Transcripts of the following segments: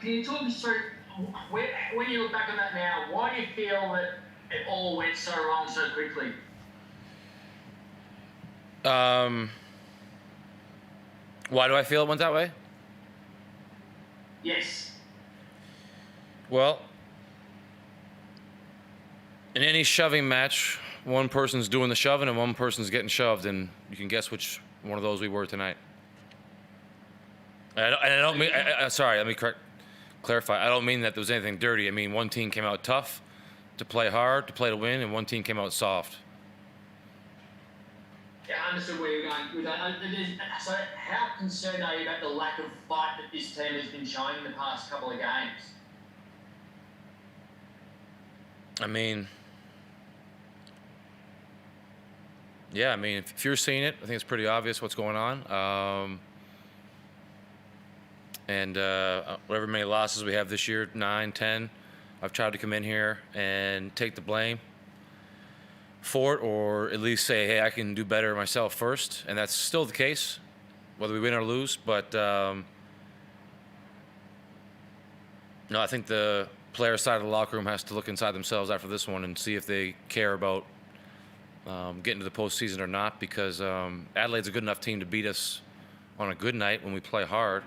can you talk us through, when you look back on that now, why do you feel that it all went so wrong so quickly? Why do I feel it went that way? Yes. Well, in any shoving match, one person's doing the shoving and one person's getting shoved, and you can guess which one of those we were tonight. And I don't mean, sorry, let me clarify. I don't mean that there was anything dirty. I mean, one team came out tough to play hard, to play to win, and one team came out soft. Yeah, I understood where you're going with that. So how concerned are you about the lack of fight that this team has been showing in the past couple of games? I mean, yeah, I mean, if you're seeing it, I think it's pretty obvious what's going on. And whatever many losses we have this year, 9, 10, I've tried to come in here and take the blame for it, or at least say, hey, I can do better myself first. And that's still the case, whether we win or lose. But no, I think the player side of the locker room has to look inside themselves after this one and see if they care about getting to the postseason or not, because Adelaide's a good enough team to beat us on a good night when we play hard.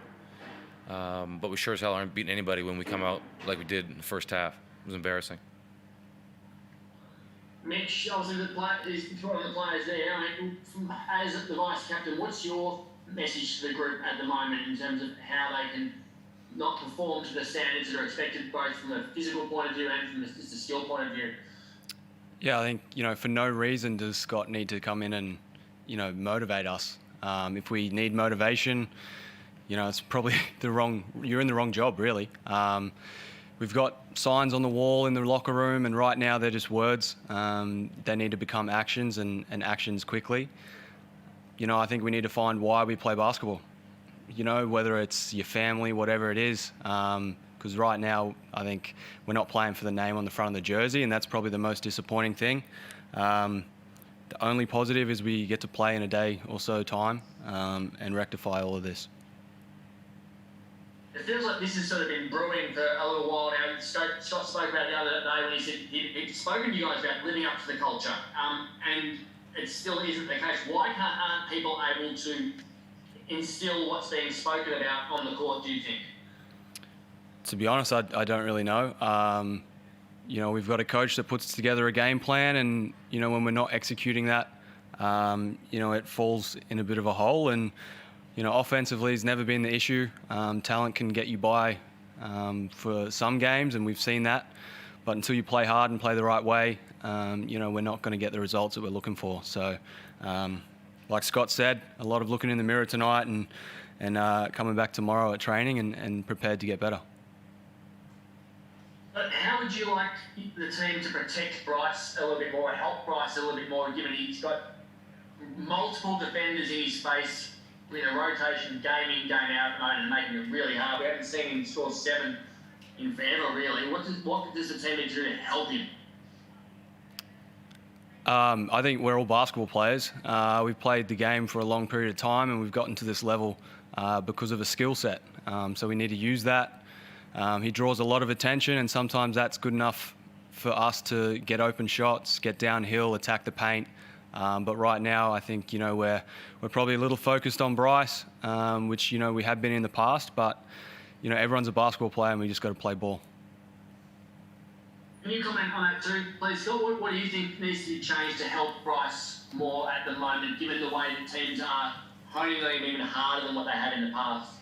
But we sure as hell aren't beating anybody when we come out like we did in the first half. It was embarrassing. Mitch, obviously is one of the players there. I mean, as the vice captain, what's your message to the group at the moment in terms of how they can not perform to the standards that are expected, both from a physical point of view and from just a skill point of view? Yeah, I think, for no reason does Scott need to come in and, motivate us. If we need motivation, it's probably you're in the wrong job, really. We've got signs on the wall in the locker room, and right now they're just words. They need to become actions, and actions quickly. I think we need to find why we play basketball. Whether it's your family, whatever it is. Because right now, I think we're not playing for the name on the front of the jersey, and that's probably the most disappointing thing. The only positive is we get to play in a day or so time and rectify all of this. It feels like this has sort of been brewing for a little while now. Scott spoke about it the other day when he said he'd spoken to you guys about living up to the culture, and it still isn't the case. Why aren't people able to instill what's being spoken about on the court, do you think? To be honest, I don't really know. We've got a coach that puts together a game plan, and, when we're not executing that, it falls in a bit of a hole. And, offensively has never been the issue. Talent can get you by for some games, and we've seen that. But until you play hard and play the right way, we're not going to get the results that we're looking for. So, like Scott said, a lot of looking in the mirror tonight and coming back tomorrow at training and prepared to get better. But how would you like the team to protect Bryce a little bit more, help Bryce a little bit more, given he's got multiple defenders in his face, in a rotation, game in, game out at the moment, and making it really hard? We haven't seen him score 7 in forever, really. What does the team need to do to help him? I think we're all basketball players. We've played the game for a long period of time, and we've gotten to this level because of a skill set. So we need to use that. He draws a lot of attention, and sometimes that's good enough for us to get open shots, get downhill, attack the paint. But right now, I think we're probably a little focused on Bryce, which we have been in the past. But everyone's a basketball player, and we just got to play ball. Can you comment on that too, please, Scott? What do you think needs to be changed to help Bryce more at the moment, given the way that teams are honing him even harder than what they have in the past?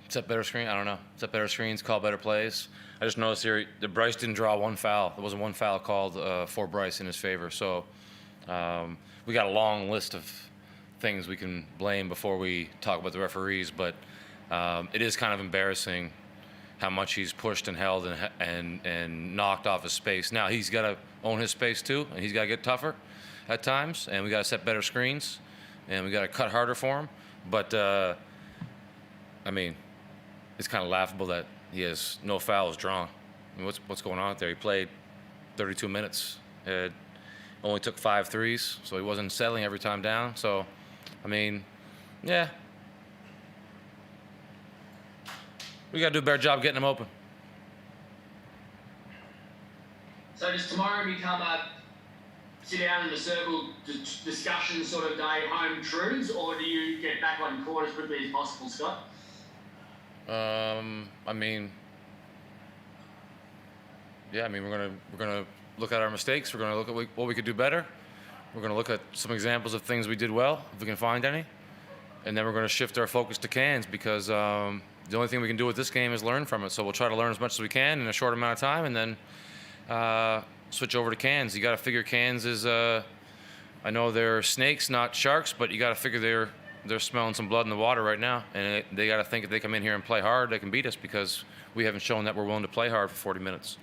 Set better screen? I don't know. Set better screens, call better plays. I just noticed here that Bryce didn't draw one foul. There wasn't one foul called for Bryce in his favor. So we got a long list of things we can blame before we talk about the referees. But it is kind of embarrassing how much he's pushed and held and knocked off his space. Now he's got to own his space too, and he's got to get tougher at times. And we got to set better screens, and we got to cut harder for him. But I mean, it's kind of laughable that he has no fouls drawn. I mean, what's going on out there? He played 32 minutes. only took 5 threes, so he wasn't settling every time down. So, I mean, yeah. We got to do a better job getting him open. So does tomorrow become a sit down in the circle discussion sort of day, home truths, or do you get back on court as quickly as possible, Scott? I mean, yeah. I mean, we're gonna look at our mistakes. We're gonna look at what we could do better. We're gonna look at some examples of things we did well, if we can find any, and then we're gonna shift our focus to Cairns because the only thing we can do with this game is learn from it. So we'll try to learn as much as we can in a short amount of time, and then switch over to Cairns. You got to figure Cairns is. I know they're snakes, not sharks, but you got to figure they're smelling some blood in the water right now, and they got to think if they come in here and play hard, they can beat us because we haven't shown that we're willing to play hard for 40 minutes.